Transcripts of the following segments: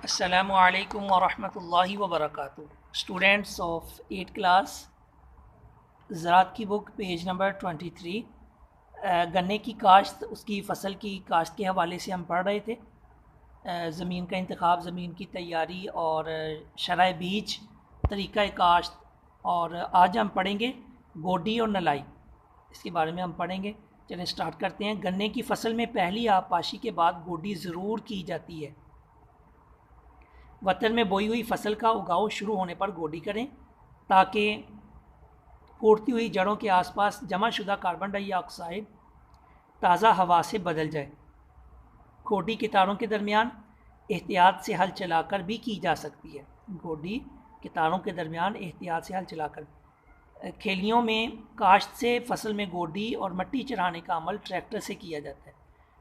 अस्सलामु अलैकुम वरहमतुल्लाहि वबरकातुहू। स्टूडेंट्स ऑफ 8th क्लास, ज़राअत की बुक पेज नंबर 23। गन्ने की काश्त, उसकी फ़सल की काश्त के हवाले से हम पढ़ रहे थे। ज़मीन का इंतखाब, ज़मीन की तैयारी और शरह बीज, तरीक़ा काश्त। और आज हम पढ़ेंगे गोडी और नलाई, इसके बारे में हम पढ़ेंगे। चलें स्टार्ट करते हैं। गन्ने की फ़सल में पहली आबपाशी के बाद गोडी ज़रूर की जाती है। वतन में बोई हुई फसल का उगाव शुरू होने पर गोडी करें ताकि फूटती हुई जड़ों के आसपास जमाशुदा कार्बन डाइऑक्साइड ताज़ा हवा से बदल जाए। गोडी के तारों के दरमियान एहतियात से हल चलाकर भी की जा सकती है। गोडी के तारों के दरमियान एहतियात से हल चलाकर। खेलियों में काश्त से फसल में गोडी और मट्टी चढ़ाने का अमल ट्रैक्टर से किया जाता है।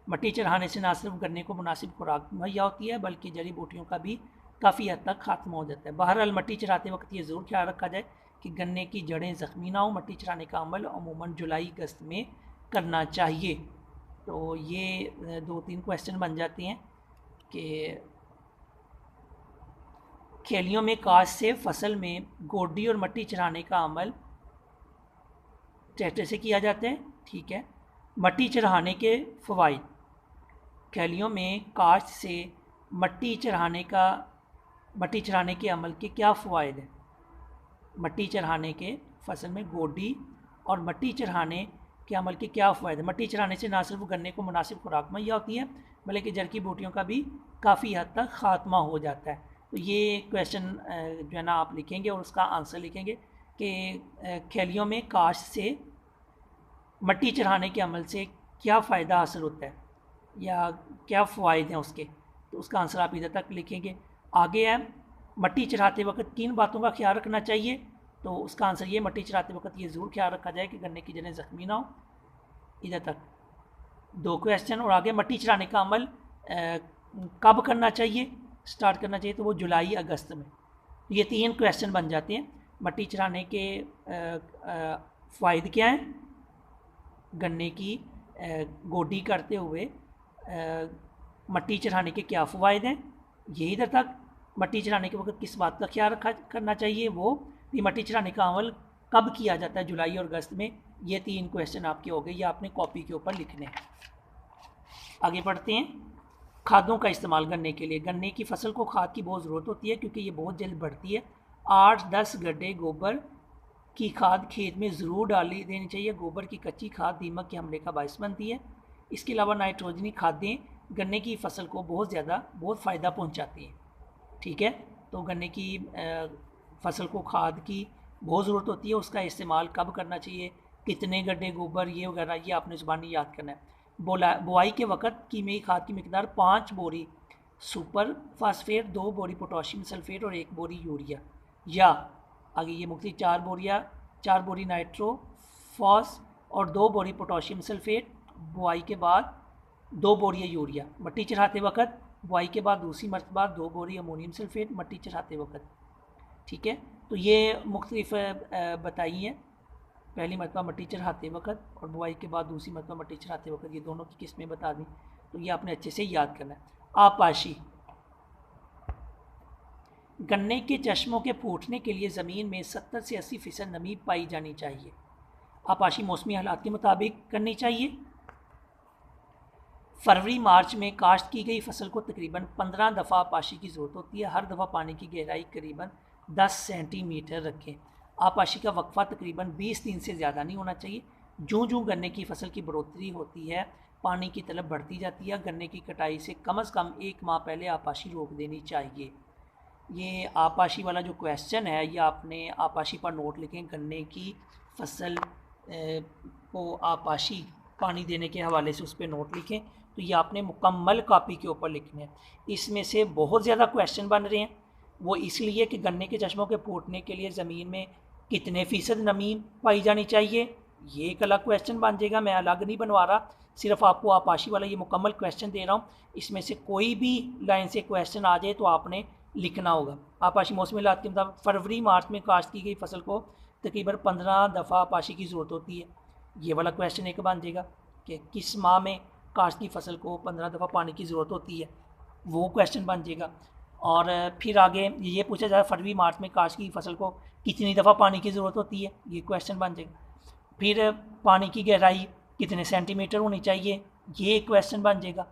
मट्टी चढ़ाने से न सिर्फ गन्ने को मुनासिब खुराक मुहैया होती है बल्कि जड़ी बूटियों का भी काफ़ी हद तक खात्मा हो जाता है। बहरहाल मट्टी चढ़ाते वक्त ये ज़रूर ख्याल रखा जाए कि गन्ने की जड़ें ज़ख्मी ना हो। मट्टी चढ़ाने का अमल अमूमन जुलाई अगस्त में करना चाहिए। तो ये 2-3 क्वेश्चन बन जाते हैं कि खेलियों में काश्त से फसल में गोडी और मट्टी चढ़ाने का अमल ट्रैक्टर से किया जाता है, ठीक है। मट्टी चढ़ाने के फ़वाइद। खेलियों में काश्त से मट्टी चढ़ाने के अमल के क्या फ़वाइद हैं? मट्टी चढ़ाने के फसल में गोडी और मट्टी चढ़ाने के अमल के क्या फ़वाइद हैं? मट्टी चढ़ाने से न सिर्फ गन्ने को मुनासिब खुराक मुहैया होती है बल्कि जड़ की बूटियों का भी काफ़ी हद तक खात्मा हो जाता है। तो ये क्वेश्चन जो है ना आप लिखेंगे और उसका आंसर लिखेंगे कि खेलियों में काश्त से मट्टी चढ़ाने के अमल से क्या फ़ायदा हासिल होता है या क्या फ़वाइद हैं उसके। तो उसका आंसर आप इधर तक लिखेंगे। आगे है मट्टी चढ़ाते वक्त किन बातों का ख्याल रखना चाहिए। तो उसका आंसर ये, मट्टी चढ़ाते वक्त ये ज़रूर ख्याल रखा जाए कि गन्ने की जड़ें ज़ख्मी ना हो। इधर तक 2 क्वेश्चन। और आगे मट्टी चढ़ाने का अमल कब करना चाहिए, स्टार्ट करना चाहिए, तो वो जुलाई अगस्त में। ये 3 क्वेश्चन बन जाते हैं। मट्टी चढ़ाने के फ़ायदे क्या हैं, गन्ने की गोडी करते हुए मट्टी चढ़ाने के क्या फ़वाइद हैं, ये इधर तक। मट्टी चढ़ाने के वक्त किस बात का ख्याल करना चाहिए, वो भी मट्टी चढ़ाने का अमल कब किया जाता है, जुलाई और अगस्त में। ये 3 क्वेश्चन आपके हो गए, ये आपने कॉपी के ऊपर लिखने हैं। आगे बढ़ते हैं। खादों का इस्तेमाल गन्ने के लिए। गन्ने की फसल को खाद की बहुत ज़रूरत होती है क्योंकि ये बहुत जल्द बढ़ती है। 8-10 गड्ढे गोबर की खाद खेत में ज़रूर डाली देनी चाहिए। गोबर की कच्ची खाद दीमक के हमले का बायस बनती है। इसके अलावा नाइट्रोजनी खादें गन्ने की फसल को बहुत फ़ायदा पहुंचाती हैं, ठीक है। तो गन्ने की फसल को खाद की बहुत ज़रूरत होती है। उसका इस्तेमाल कब करना चाहिए, कितने गड्ढे गोबर, ये वगैरह ये आपने ज़ुबानी याद करना है। बुआई के वक्त कीमियाई खाद की मिकदार 5 बोरी सुपर फास्फेट, 2 बोरी पोटाशियम सल्फेट और 1 बोरी यूरिया, या आगे ये मुख्तलिफ 4 बोरी नाइट्रोफॉस और 2 बोरी पोटाशियम सल्फेट। बुआई के बाद 2 बोरी यूरिया। मट्टी चढ़ाते वक्त बुआई के बाद दूसरी मरतबा 2 बोरी अमोनियम सल्फेट मट्टी चढ़ाते वक्त, ठीक है। तो ये मुख्तलिफ बताई हैं। पहली मरतबा मट्टी चढ़ाते वक्त और बुआई के बाद दूसरी मरतबा मट्टी चढ़ाते वक्त, ये दोनों की किस्में बता दी। तो ये आपने अच्छे से याद करना है। आबपाशी। गन्ने के चश्मों के फूटने के लिए ज़मीन में 70 से 80% नमी पाई जानी चाहिए। आबपाशी मौसमी हालात के मुताबिक करनी चाहिए। फरवरी मार्च में काश्त की गई फसल को तकरीबन 15 दफ़ा आबपाशी की ज़रूरत होती है। हर दफ़ा पानी की गहराई करीबन 10 सेंटीमीटर रखें। आबपाशी का वक्फा तकरीबन 20 दिन से ज़्यादा नहीं होना चाहिए। जूँ जूँ गन्ने की फसल की बढ़ोतरी होती है पानी की तलब बढ़ती जाती है। गन्ने की कटाई से कम एक माह पहले आबपाशी रोक देनी चाहिए। ये आबपाशी वाला जो क्वेश्चन है ये आपने आबपाशी पर नोट लिखें। गन्ने की फसल को आबपाशी पानी देने के हवाले से उस पर नोट लिखें। तो ये आपने मुकम्मल कॉपी के ऊपर लिखने हैं। इसमें से बहुत ज़्यादा क्वेश्चन बन रहे हैं, वो इसलिए कि गन्ने के चश्मों के फूटने के लिए ज़मीन में कितने फ़ीसद नमी पाई जानी चाहिए, ये एक अलग क्वेश्चन बन जाएगा। मैं अलग नहीं बनवा रहा, सिर्फ आपको आबपाशी वाला ये मुकम्मल क्वेश्चन दे रहा हूँ। इसमें से कोई भी लाइन से क्वेश्चन आ जाए तो आपने लिखना होगा। आबपाशी मौसमी हालात के मुताबिक फरवरी मार्च में काश्त की गई फसल को तकरीबन 15 दफ़ा आबपाशी की ज़रूरत होती है। ये वाला क्वेश्चन एक बन जाएगा कि किस माह में काश्त की फसल को 15 दफ़ा पानी की ज़रूरत होती है, वो क्वेश्चन बन जाएगा। और फिर आगे ये पूछा जाए फरवरी मार्च में काश्त की फसल को कितनी दफ़ा पानी की ज़रूरत होती है, ये क्वेश्चन बन जाएगा। फिर पानी की गहराई कितने सेंटीमीटर होनी चाहिए, ये एक क्वेश्चन बन जाएगा।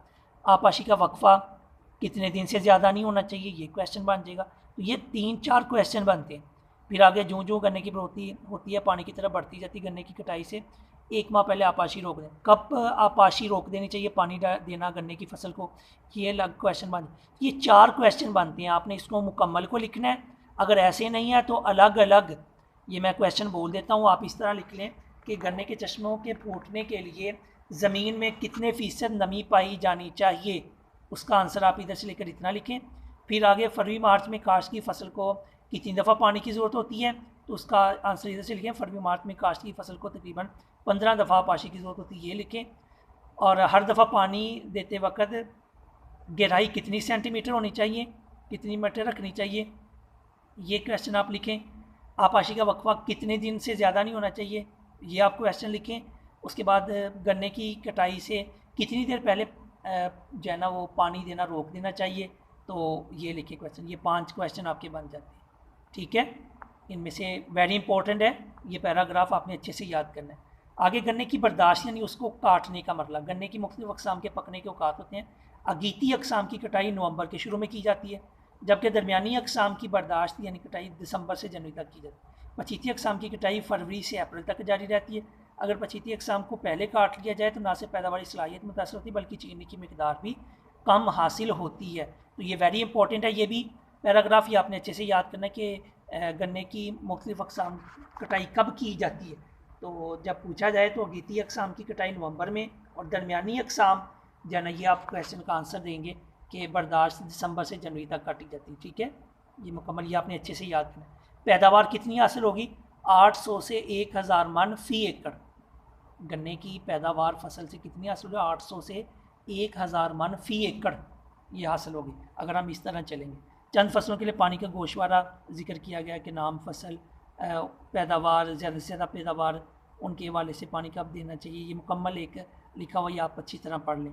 आपाशी का वक्फा कितने दिन से ज़्यादा नहीं होना चाहिए, ये क्वेश्चन बन जाएगा। तो ये 3-4 क्वेश्चन बनते हैं। फिर आगे जो जो गन्ने की बढ़ोतरी होती है पानी की तरफ बढ़ती जाती है गन्ने की कटाई से 1 माह पहले आपाशी रोक दें। कब आपाशी रोक देनी चाहिए पानी देना गन्ने की फसल को, ये अलग क्वेश्चन बन, ये 4 क्वेश्चन बनते हैं। आपने इसको मुकम्मल को लिखना है, अगर ऐसे नहीं है तो अलग अलग ये मैं क्वेश्चन बोल देता हूँ, आप इस तरह लिख लें कि गन्ने के चश्मों के फूटने के लिए ज़मीन में कितने फ़ीसद नमी पाई जानी चाहिए, उसका आंसर आप इधर से लेकर इतना लिखें। फिर आगे फरवरी मार्च में काश्त की फसल को कितनी दफ़ा पानी की ज़रूरत होती है, तो उसका आंसर इधर से लिखें। फरवरी मार्च में काश्त की फसल को तकरीबन 15 दफ़ा पानी की ज़रूरत होती है, ये लिखें। और हर दफ़ा पानी देते वक्त गहराई कितनी सेंटीमीटर होनी चाहिए, कितनी मीटर रखनी चाहिए, ये क्वेश्चन आप लिखें। आपाशी का वक्फा कितने दिन से ज़्यादा नहीं होना चाहिए, ये आप क्वेश्चन लिखें। उसके बाद गन्ने की कटाई से कितनी देर पहले जो है ना वो पानी देना रोक देना चाहिए, तो ये लिखे क्वेश्चन। ये 5 क्वेश्चन आपके बन जाते हैं, ठीक है। इनमें से वेरी इंपॉर्टेंट है, ये पैराग्राफ आपने अच्छे से याद करना है। आगे गन्ने की बर्दाश्त यानी उसको काटने का मरला। गन्ने की मुख्तलिफ अक़साम के पकने के औकात होते हैं। अगीती अक़साम की कटाई नवंबर के शुरू में की जाती है, जबकि दरमियानी अक़साम की बर्दाश्त यानी कटाई दिसंबर से जनवरी तक की जाती है। पछीती अक़साम की कटाई फरवरी से अप्रैल तक जारी रहती है। अगर पछीती अक़साम को पहले काट लिया जाए तो ना सिर्फ पैदावारी सलाहियत मुतासर होती है बल्कि चीनी की मिकदार भी कम हासिल होती है। तो ये वेरी इंपॉर्टेंट है, ये भी पैराग्राफ, ये आपने अच्छे से याद करना है कि गन्ने की मुख्तलिफ अक़साम कटाई कब की जाती है। तो जब पूछा जाए तो अगीती अक़साम की कटाई नवंबर में और दरमियानी अक़साम जो है ना ये आप क्वेश्चन का आंसर देंगे कि बर्दाश्त दिसंबर से जनवरी तक काटी जाती है, ठीक है। ये मुकम्मल ये आपने अच्छे से याद करना है। पैदावार कितनी हासिल होगी, 800 से 1000 मन फ़ी एकड़। गन्ने की पैदावार फसल से कितनी हासिल होगी, 800 से 1000 मन फ़ी एकड़ ये हासिल होगी अगर हम इस तरह चलेंगे। चंद फसलों के लिए पानी का गोशवारा जिक्र किया गया कि नाम फसल पैदावार ज़्यादा से ज़्यादा पैदावार उनके हवाले से पानी कब देना चाहिए, ये मुकम्मल एक लिखा हुआ ये आप अच्छी तरह पढ़ लें।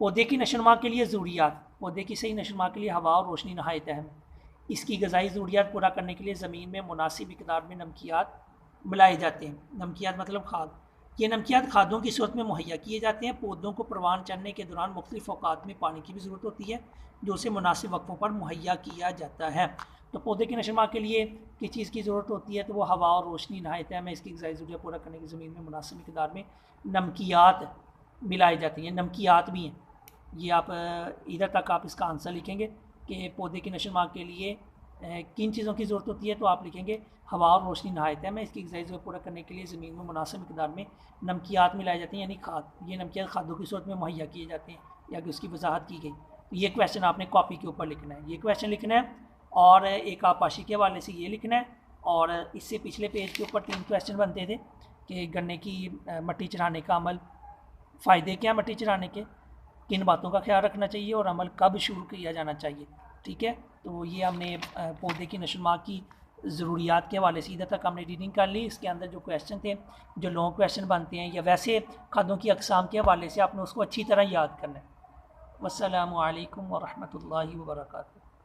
पौधे की नशोनुमा के लिए ज़रूरियात। पौधे की सही नशोनुमा के लिए हवा और रोशनी नहायत अहम है। इसकी ग़िज़ाई ज़रूरियात पूरा करने के लिए ज़मीन में मुनासिब मिक़दार में नमकियात मिलाए जाते हैं। नमकियात मतलब खाद। ये नमकियात खादों की सूरत में मुहैया किए जाते हैं। पौधों को परवान चढ़ने के दौरान मुख्तलिफ़ औक़ात में पानी की भी ज़रूरत होती है जो उसे मुनासिब वक्फ़ों पर मुहैया किया जाता है। तो पौधे की नशोनुमा के लिए किस चीज़ की ज़रूरत होती है, तो वो हवा और रोशनी नहायत अहम है। इसकी ग़िज़ाई ज़रूरियात पूरा करने की ज़मीन में मुनासिब मिक़दार में नमकियात मिलाई जाती हैं। नमकियात भी हैं, ये आप इधर तक आप इसका आंसर लिखेंगे कि पौधे की नशोनुमा के लिए किन चीज़ों की ज़रूरत होती है, तो आप लिखेंगे हवा और रोशनी नहायत है। मैं इसकी ग़िज़ाई ज़रूरत पूरा करने के लिए ज़मीन में मुनासिब मिक़दार में नमकियात मिलाए जाते हैं यानी खाद। ये नमकियात खादों की सूरत में मुहैया किए जाते हैं या कि उसकी वजाहत की गई। तो ये क्वेश्चन आपने कॉपी के ऊपर लिखना है, ये क्वेश्चन लिखना है और एक आपाशी के हवाले से ये लिखना है। और इससे पिछले पेज के ऊपर 3 क्वेश्चन बनते थे कि गन्ने की मट्टी चढ़ाने का अमल, फ़ायदे क्या मट्टी चढ़ाने के, किन बातों का ख्याल रखना चाहिए और अमल कब शुरू किया जाना चाहिए, ठीक है। तो ये हमने पौधे की नशोनुमा की ज़रूरियात के हवाले से इधर तक हमने रीडिंग कर ली। इसके अंदर जो क्वेश्चन थे, जो लॉन्ग क्वेश्चन बनते हैं या वैसे खादों की अक़साम के हवाले से आपने उसको अच्छी तरह याद करना है। वस्सलामु अलैकुम व रहमतुल्लाहि व बरकातुहू।